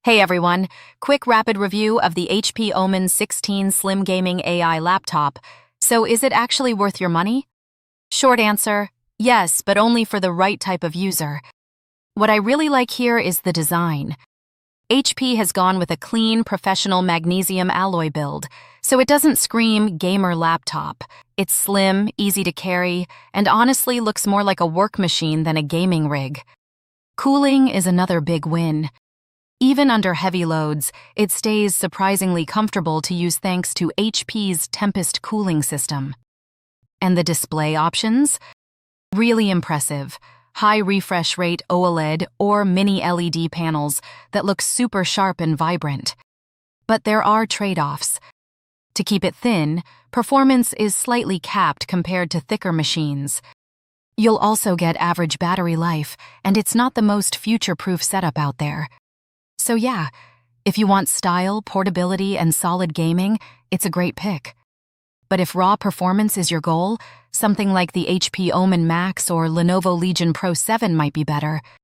Hey everyone, quick rapid review of the HP Omen 16 Slim Gaming AI laptop. So is it actually worth your money? Short answer, yes, but only for the right type of user. What I really like here is the design. HP has gone with a clean, professional magnesium alloy build, so it doesn't scream gamer laptop. It's slim, easy to carry, and honestly looks more like a work machine than a gaming rig. Cooling is another big win. Even under heavy loads, it stays surprisingly comfortable to use thanks to HP's Tempest cooling system. And the display options? Really impressive. High refresh rate OLED or mini LED panels that look super sharp and vibrant. But there are trade-offs. To keep it thin, performance is slightly capped compared to thicker machines. You'll also get average battery life, and it's not the most future-proof setup out there. So yeah, if you want style, portability, and solid gaming, it's a great pick. But if raw performance is your goal, something like the HP Omen Max or Lenovo Legion Pro 7 might be better.